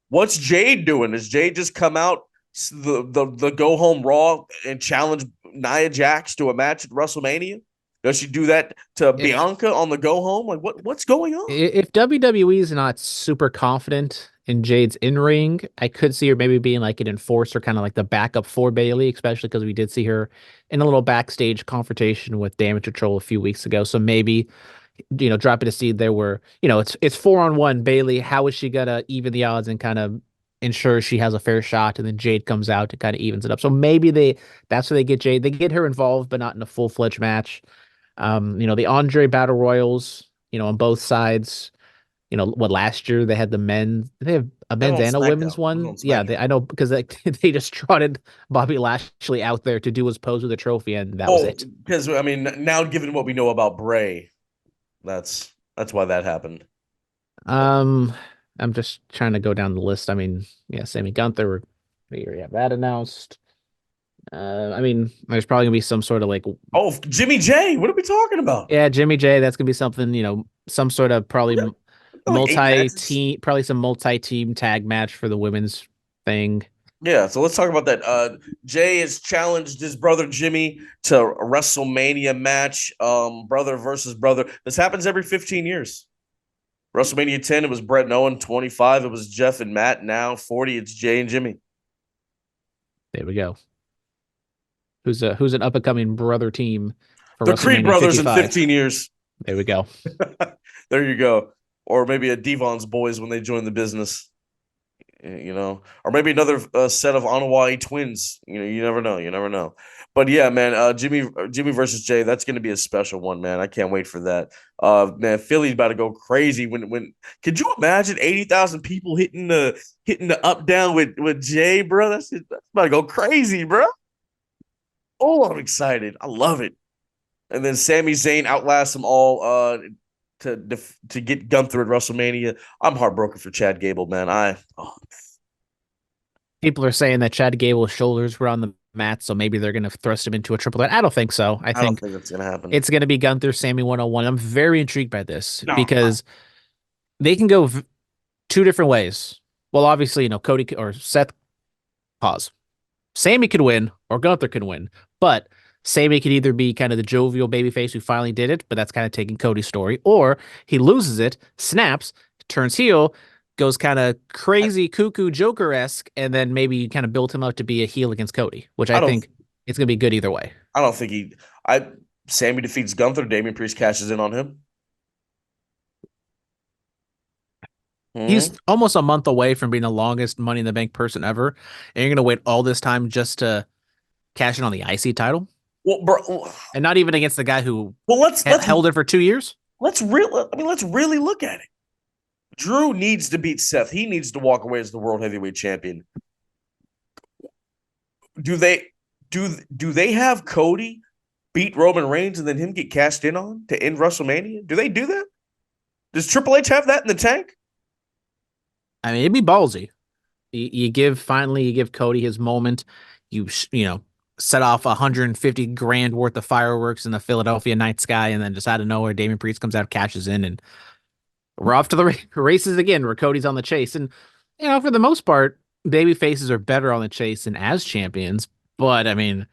What's Jade doing? Does Jade just come out the go home Raw and challenge Nia Jax to a match at WrestleMania? Does she do that to Bianca on the go home? What's going on? If WWE is not super confident in Jade's in ring, I could see her maybe being like an enforcer, kind of like the backup for Bayley, especially because we did see her in a little backstage confrontation with Damage Control a few weeks ago. So maybe dropping a seed there where, it's 4-on-1 Bayley. How is she gonna even the odds and kind of ensure she has a fair shot? And then Jade comes out and kind of evens it up. So maybe that's where they get Jade. They get her involved, but not in a full-fledged match. The Andre Battle Royals, on both sides. what last year they had the men. They have a They men's on and a women's SmackDown. They're one. on Yeah, SmackDown. I know because they just trotted Bobby Lashley out there to do his pose with a trophy, and that was Oh, it. because I mean, now given what we know about Bray, that's why that happened. Um, I'm just trying to go down the list. I mean, yeah, Sammy Gunther, we already have that announced. I mean, there's probably gonna be some sort of like, Oh, Jimmy J, what are we talking about? yeah, Jimmy J. That's gonna be something, some sort of We probably got like 8 matches. multi-team, probably some multi-team tag match for the women's thing. Yeah, so let's talk about that. Jay has challenged his brother Jimmy to a WrestleMania match. Brother versus brother. This happens every 15 years. WrestleMania 10, it was Brett and Owen. 25, it was Jeff and Matt. Now 40, it's Jay and Jimmy. There we go. Who's an up and coming brother team for The Creed WrestleMania brothers in 55? 15 years. There we go. There you go. Or maybe a Devon's boys when they join the business. Or maybe another set of Anawai twins. You never know. You never know. But yeah, man, Jimmy versus Jay, that's going to be a special one, man. I can't wait for that. Man, Philly's about to go crazy. When could you imagine 80,000 people hitting the up down with Jay, bro? That's about to go crazy, bro. Oh, I'm excited. I love it. And then Sami Zayn outlasts them all to get Gunther at WrestleMania. I'm heartbroken for Chad Gable, man. People are saying that Chad Gable's shoulders were on the mat, so maybe they're going to thrust him into a triple threat. I don't think so. I I don't think think that's gonna happen. it's going to be Gunther, Sammy 101. I'm very intrigued by this No, because they can go two different ways. Well, obviously, Cody or Seth, pause. Sammy could win or Gunther could win, but Sammy could either be kind of the jovial babyface who finally did it, but that's kind of taking Cody's story, or he loses it, snaps, turns heel, goes kind of crazy, cuckoo, Joker-esque, and then maybe you kind of build him up to be a heel against Cody, which I I don't. think it's going to be good either way. I don't think he. I Sammy defeats Gunther. Damian Priest cashes in on him. He's almost a month away from being the longest Money in the Bank person ever, and you're going to wait all this time just to cash in on the IC title, Well, bro. and not even against the guy who Well, let's held it for 2 years. let's really look at it. Drew needs to beat Seth. He needs to walk away as the world heavyweight champion. Do they have Cody beat Roman Reigns and then him get cashed in on to end WrestleMania? Do they do that? Does Triple H have that in the tank? I mean, it'd be ballsy. You give Cody his moment. You set off 150 grand worth of fireworks in the Philadelphia night sky, and then just out of nowhere, Damian Priest comes out, cashes in, and we're off to the races again, where Cody's on the chase. And for the most part, baby faces are better on the chase than as champions. But I mean,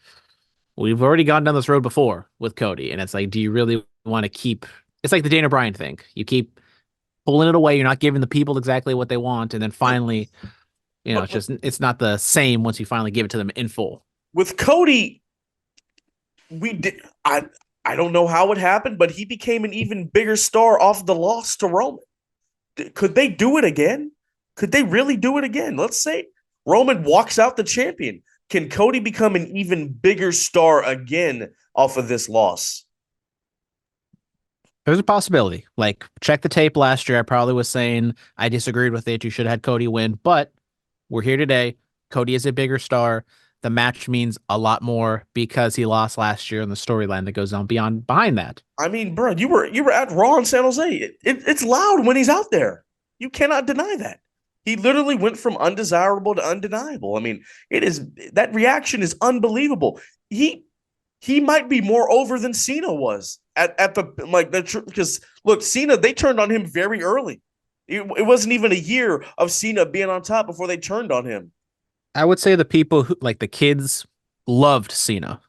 we've already gone down this road before with Cody, and it's like, do you really want to keep? It's like the Dana Bryan thing. You keep pulling it away. You're not giving the people exactly what they want, and then finally, it's not the same once you finally give it to them in full. With Cody, I don't know how it happened, but he became an even bigger star off the loss to Roman. Could they do it again? Could they really do it again? Let's say Roman walks out the champion. Can Cody become an even bigger star again off of this loss? There's a possibility. Like, check the tape last year. I probably was saying I disagreed with it. You should have had Cody win, but we're here today. Cody is a bigger star. The match means a lot more because he lost last year in the storyline that goes on behind that. I mean, bro, you were at Raw in San Jose. It's loud when he's out there. You cannot deny that. He literally went from undesirable to undeniable. I mean, that reaction is unbelievable. He might be more over than Cena was at the because look, Cena, they turned on him very early. It wasn't even a year of Cena being on top before they turned on him. I would say the people who, like the kids, loved Cena.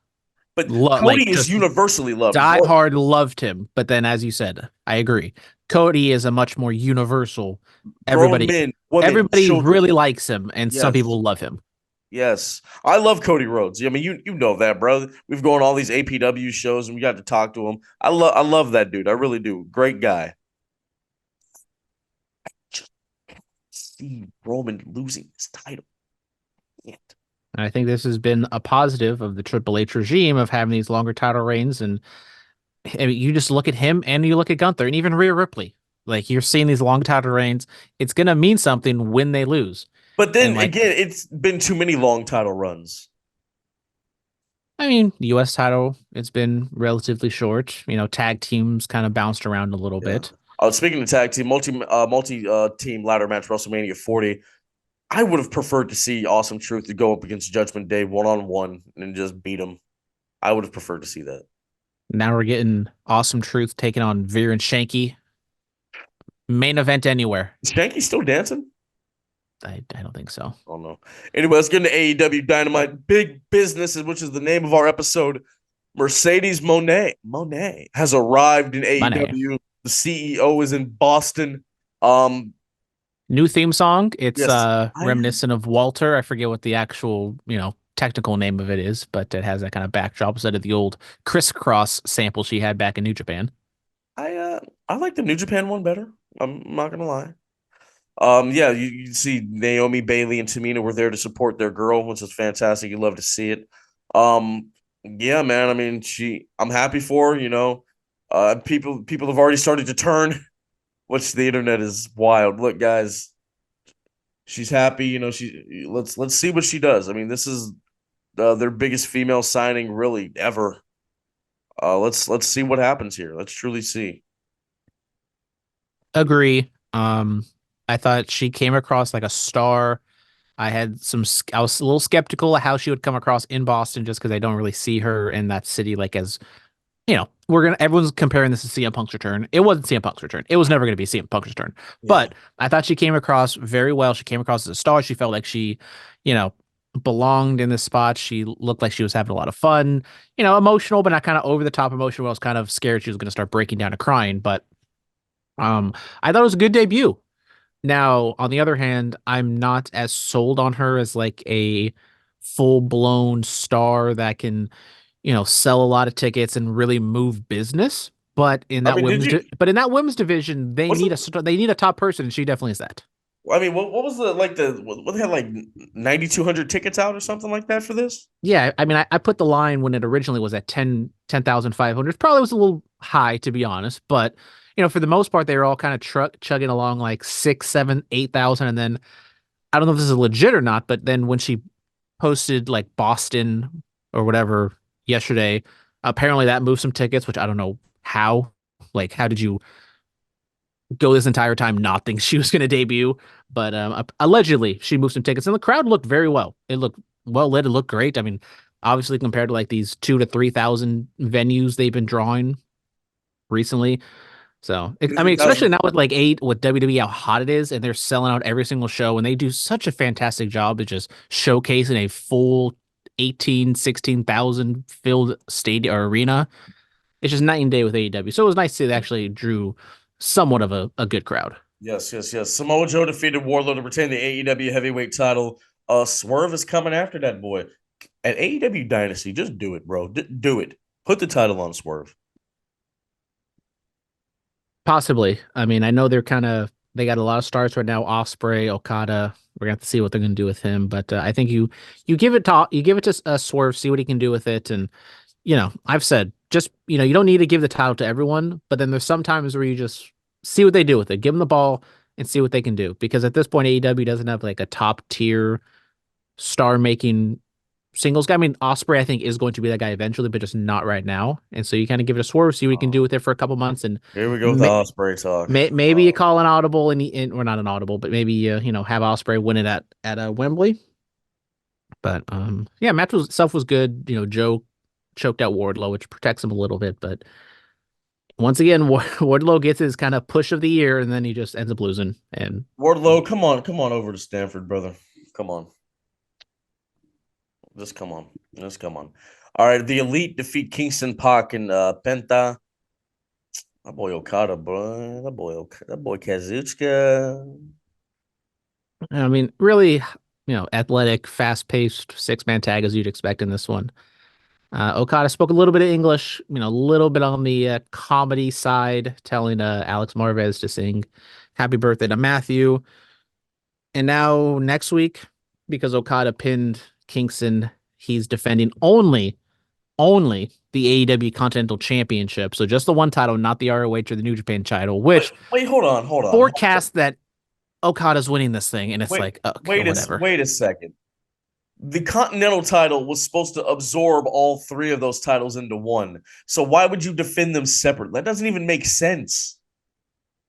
But Cody is universally loved. Die hard loved him. But then, as you said, I agree. Cody is a much more universal. Everybody really likes him, and some people love him. Yes, I love Cody Rhodes. I mean, you know that, bro. We've gone all these APW shows and we got to talk to him. I love that dude. I really do. Great guy. I just can't see Roman losing his title. I think this has been a positive of the Triple H regime of having these longer title reigns. And I mean, you just look at him and you look at Gunther and even Rhea Ripley. Like you're seeing these long title reigns. It's gonna mean something when they lose. But And then like, again, it's been too many long title runs. I mean, the U.S. title, it's been relatively short. Tag teams kind of bounced around a little Yeah. bit. Speaking of tag team, multi team ladder match WrestleMania 40. I would have preferred to see Awesome Truth to go up against Judgment Day 1-on-1 and just beat him. I would have preferred to see that. Now we're getting Awesome Truth taking on Veer and Shanky. Main event anywhere. Is Shanky still dancing? I don't think so. Oh no. Anyway, let's get into AEW Dynamite. Big Business, which is the name of our episode. Mercedes Monet has arrived in Money. AEW. The CEO is in Boston. Um, New theme song. It's yes, reminiscent of Walter. I forget what the actual, technical name of it is, but it has that kind of backdrop instead of the old crisscross sample she had back in New Japan. I like the New Japan one better. I'm not gonna lie. Yeah, you see Naomi, Bailey, and Tamina were there to support their girl, which is fantastic. You love to see it. Yeah, man. I mean, I'm happy for her, people have already started to turn, which the internet is wild. Look, guys, she's happy. Let's see what she does. I mean, this is their biggest female signing really ever. Let's see what happens here. Let's truly see. Agree. I thought she came across like a star. I was a little skeptical of how she would come across in Boston just because I don't really see her in that city like as everyone's comparing this to CM Punk's return. It wasn't CM Punk's return. It was never going to be CM Punk's return. Yeah. But I thought she came across very well. She came across as a star. She felt like she, you know, belonged in this spot. She looked like she was having a lot of fun, emotional, but not kind of over the top emotional. I was kind of scared she was going to start breaking down and crying. But I thought it was a good debut. Now, on the other hand, I'm not as sold on her as like a full-blown star that can, sell a lot of tickets and really move business. But in I that mean, did you? but in that women's division, they What's need the, they need a top person, and she definitely is that. I mean, what was what they had like 9,200 tickets out or something like that for this? Yeah, I mean, I put the line when it originally was at 10,500. Probably was a little high to be honest, but for the most part, they were all kind of chugging along like 6, 7, 8,000, and then I don't know if this is legit or not, but then when she posted like Boston or whatever yesterday, apparently that moved some tickets, which I don't know how. Like, how did you go this entire time not think she was going to debut? But allegedly, she moved some tickets, and the crowd looked very well. It looked well lit. It looked great. I mean, obviously compared to like these 2 to 3,000 venues they've been drawing recently. So, I mean, especially 3,000. now with WWE, how hot it is, and they're selling out every single show, and they do such a fantastic job at just showcasing a full 16,000 filled stadium or arena. It's just night and day with AEW. So it was nice to see they actually drew somewhat of a good crowd. Yes, yes, yes. Samoa Joe defeated Wardlow to retain the AEW heavyweight title. Swerve is coming after that boy at AEW Dynasty. Just do it, bro. Do it. Put the title on Swerve. Possibly. I mean, I know they got a lot of stars right now. Osprey, Okada. We're gonna have to see what they're gonna do with him. But I think you give it to Swerve, see what he can do with it. And I've said just you don't need to give the title to everyone, but then there's some times where you just see what they do with it. Give them the ball and see what they can do. Because at this point, AEW doesn't have like a top tier star making singles guy. I mean, Osprey, I think, is going to be that guy eventually, but just not right now. And so you kind of give it a Swerve, see what he can do with it for a couple months, and Here we go with the Osprey talk. maybe you call an audible or not an audible, but maybe have Osprey win it at Wembley. But yeah, itself was good. Joe choked out Wardlow, which protects him a little bit, but once again, Wardlow gets his kind of push of the year, and then he just ends up losing. And Wardlow, come on over to Stanford, brother. Come on. Just come on. Just come on. All right, the Elite defeat Kingston Pac and Penta. That boy Okada, bro. That boy Kazuchika. I mean, really, athletic, fast-paced six-man tag as you'd expect in this one. Okada spoke a little bit of English, a little bit on the comedy side, telling Alex Marvez to sing "Happy Birthday" to Matthew. And now next week, because Okada pinned Kingston, he's defending only the the AEW Continental Championship. So just the one title, not the ROH or the New Japan title, which Wait, hold on. forecast that Okada's winning this thing, and it's Wait, like, okay, whatever. wait a second. The Continental title was supposed to absorb all three of those titles into one. So why would you defend them separate? That doesn't even make sense.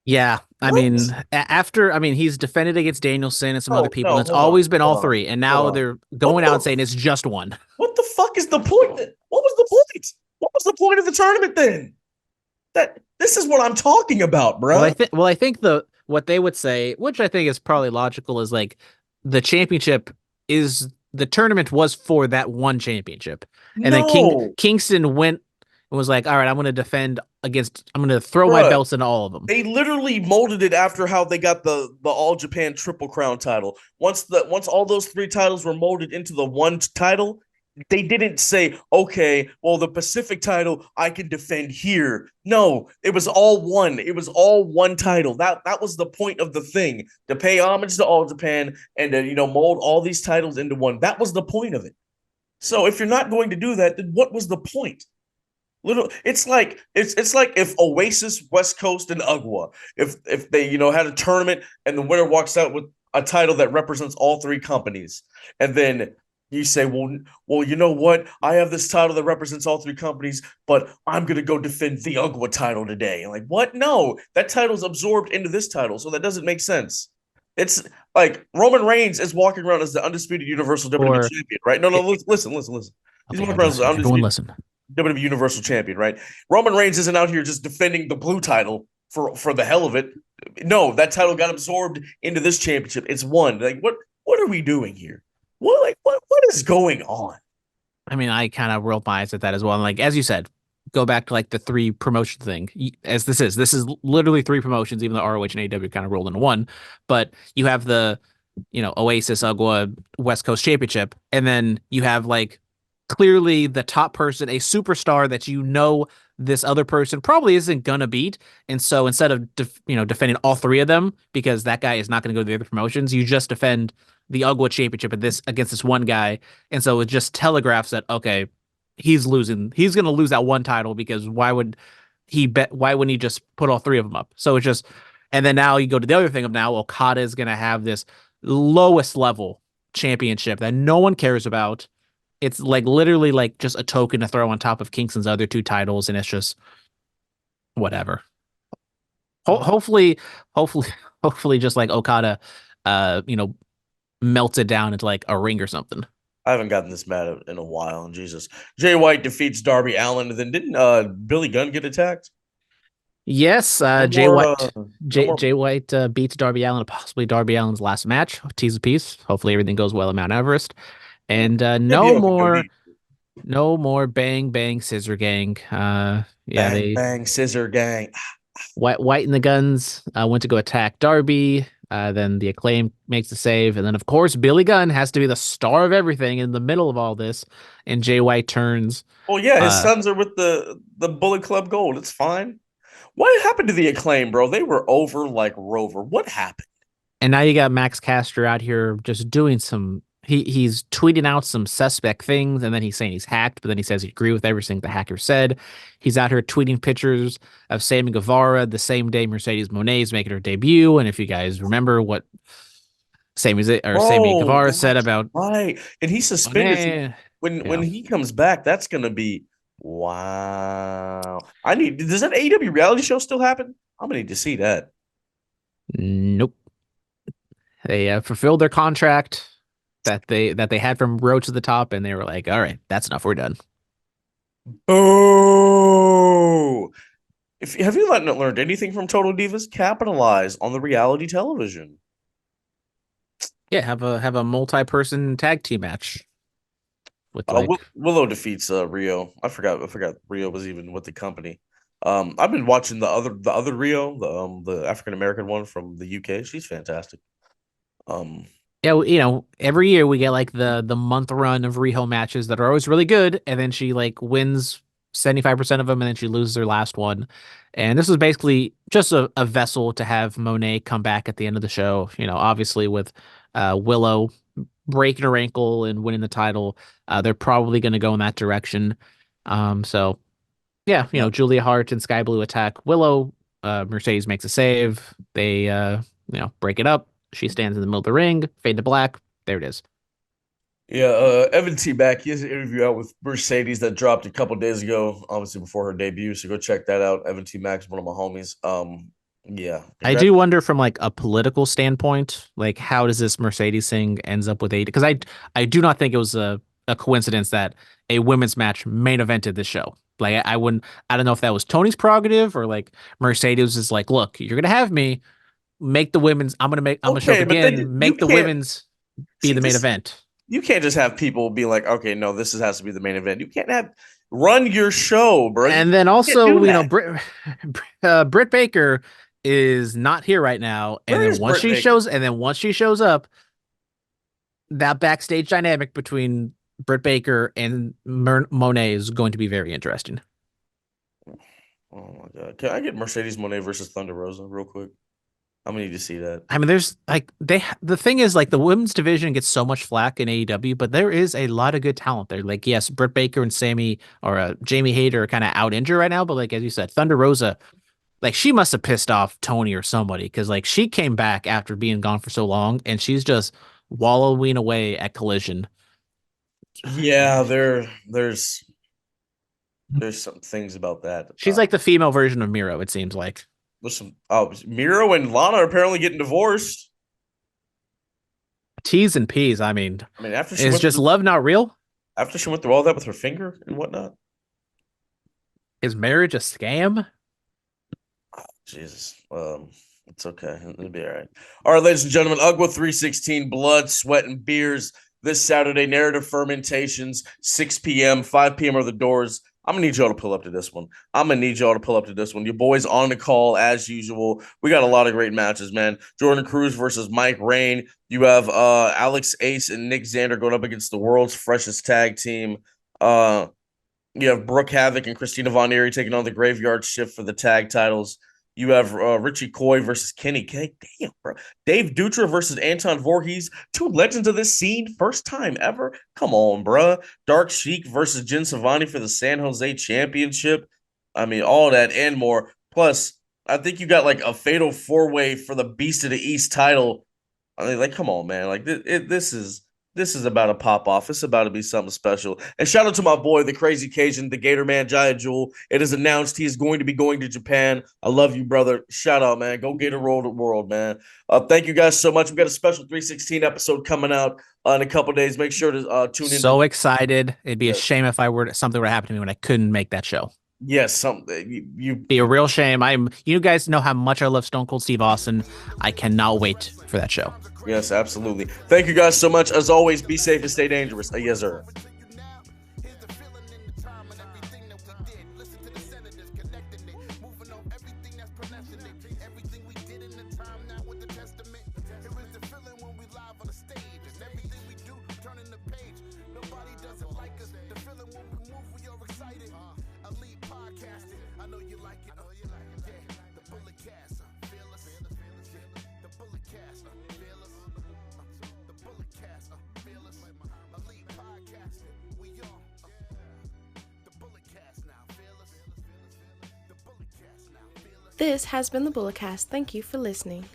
Yeah, I What? mean, he's defended against Danielson and some other No, people, no, and it's hold on, always been all three, and hold now on. they're What going out and the saying it's just one. what the fuck is the point? What was the point? What was the point of the tournament then? This is what I'm talking about, bruh. I think what they would say, which I think is probably logical, is like the championship is the tournament was for that one championship, and then No, Kingston went and was like, all right, I'm going to throw my bruh. belts into all of them. They literally molded it after how they got the All Japan Triple Crown title. Once all those three titles were molded into the one title, they didn't say, okay, well, the Pacific title I can defend here. No, it was all one. It was all one title. That was the point of the thing, to pay homage to All Japan and to mold all these titles into one. That was the point of it. So if you're not going to do that, then what was the point? It's like if Oasis, West Coast, and UGWA, if they had a tournament and the winner walks out with a title that represents all three companies, and then you say, well, you know what? I have this title that represents all three companies, but I'm gonna go defend the UGWA title today. And like, what? No, that title's absorbed into this title, so that doesn't make sense. It's like Roman Reigns is walking around as the undisputed Universal WWE Or champion, right? No, listen. He's okay, walking around as the everyone undisputed listen. WWE Universal Champion, right? Roman Reigns isn't out here just defending the blue title for the hell of it. No, that title got absorbed into this championship. It's one. Like, what are we doing here? What is going on? I mean, I kind of rolled my eyes at that as well. And like, as you said, go back to like the three promotion thing. As this is literally three promotions, even though ROH and AEW kind of rolled into one. But you have the, Oasis, UGWA, West Coast Championship, and then you have like clearly the top person, a superstar that this other person probably isn't gonna beat. And so instead of defending all three of them because that guy is not going to go to the other promotions, you just defend the UGWA championship against this one guy. And so it just telegraphs that, okay, he's losing. He's going to lose that one title because why wouldn't he just put all three of them up? So it's just, and then now you go to the other thing of now Okada is going to have this lowest level championship that no one cares about. It's like literally like just a token to throw on top of Kingston's other two titles, and it's just whatever. Hopefully, hopefully, just like Okada, melts it down into like a ring or something. I haven't gotten this mad in a while. Jesus, Jay White defeats Darby Allin, and then didn't Billy Gunn get attacked? Yes, No Jay more, White. no Jay, more. Jay White beats Darby Allin, possibly Darby Allin's last match. Tease a piece. Hopefully everything goes well at Mount Everest. And He'll be okay. He'll be no more bang bang scissor gang. Yeah, bang bang scissor gang. White and the Guns went to go attack Darby. Then the Acclaim makes the save, and then of course Billy Gunn has to be the star of everything in the middle of all this. And Jay White turns. Well, yeah, his sons are with the Bullet Club Gold. It's fine. What happened to the Acclaim, bro? They were over like Rover. What happened? And now you got Max Caster out here just doing he's tweeting out some suspect things, and then he's saying he's hacked, but then he says he agreed with everything the hacker said. He's out here tweeting pictures of Sammy Guevara the same day Mercedes Moné is making her debut. And if you guys remember what Sammy Guevara said about right, and he's suspended Monet, when he comes back, that's gonna be wow. Does that AEW reality show still happen? I'm gonna need to see that. Nope. They fulfilled their contract that they had from Road to the Top, and they were like, all right, that's enough. We're done. Oh, have you learned anything from Total Divas? Capitalize on the reality television. Yeah, have a multi-person tag team match with like Willow defeats Rio. I forgot Rio was even with the company. I've been watching the other Rio, the African American one from the UK. She's fantastic. Yeah, every year we get like the month run of Riho matches that are always really good, and then she like wins 75% of them, and then she loses her last one. And this was basically just a vessel to have Monet come back at the end of the show. Obviously with Willow breaking her ankle and winning the title, they're probably going to go in that direction. So yeah, Julia Hart and Sky Blue attack Willow. Mercedes makes a save. They break it up. She stands in the middle of the ring. Fade to black. There it is. Yeah, Evan T. back. He has an interview out with Mercedes that dropped a couple days ago, obviously before her debut. So go check that out. Evan T. Max, one of my homies. Yeah. I do wonder from like a political standpoint, like how does this Mercedes thing ends up with AEW? Because I do not think it was a coincidence that a women's match main evented this show. Like I don't know if that was Tony's prerogative or like Mercedes is like, look, you're gonna have me make the women's. I'm gonna show up but then again, you make the can't women's be the main event. You can't just have people be like, okay, no, has to be the main event. You can't run your show, bro. And then also, Britt Baker is not here right now. And then once she shows up, that backstage dynamic between Britt Baker and Mone is going to be very interesting. Oh my god! Can I get Mercedes Moné versus Thunder Rosa real quick? I'm gonna need to see that. I mean, there's like the thing is like the women's division gets so much flack in AEW, but there is a lot of good talent there. Like, yes, Britt Baker and Jamie Hayter are kind of out injured right now, but like as you said, Thunder Rosa, like she must have pissed off Tony or somebody because like she came back after being gone for so long and she's just wallowing away at Collision. Yeah, there's some things about that. She's like the female version of Miro, it seems like. Listen, Miro and Lana are apparently getting divorced. T's and P's. I mean, after is just love not real? After she went through all that with her finger and whatnot, is marriage a scam? Oh, Jesus, it's okay. It'll be all right. All right, ladies and gentlemen, UGWA 316, blood, sweat, and beers. This Saturday, Narrative Fermentations, 6 p.m., 5 p.m. are the doors. I'm going to need y'all to pull up to this one. Your boys on the call as usual. We got a lot of great matches, man. Jordan Cruz versus Mike Rain. You have Alex Ace and Nick Xander going up against the world's freshest tag team. You have Brooke Havoc and Christina Von Eerie taking on the Graveyard Shift for the tag titles. You have Richie Coy versus Kenny K. Damn, bro. Dave Dutra versus Anton Voorhees. Two legends of this scene. First time ever. Come on, bro. Dark Sheik versus Jen Savani for the San Jose Championship. All that and more. Plus, I think you got like a fatal four-way for the Beast of the East title. Come on, man. Like, this is about to pop off. It's about to be something special. And shout out to my boy, the Crazy Cajun, the Gator Man, Jaya Jewel. It is announced he is going to be going to Japan. I love you, brother. Shout out, man. Go Gator Roll the world, man. Thank you guys so much. We got a special 316 episode coming out in a couple days. Make sure to tune in. So excited. It'd be a shame if something were to happen to me when I couldn't make that show. Yes, be a real shame. You guys know how much I love Stone Cold Steve Austin. I cannot wait for that show. Yes, absolutely. Thank you guys so much. As always, be safe and stay dangerous. Yes, sir. This has been the Bulletcast. Thank you for listening.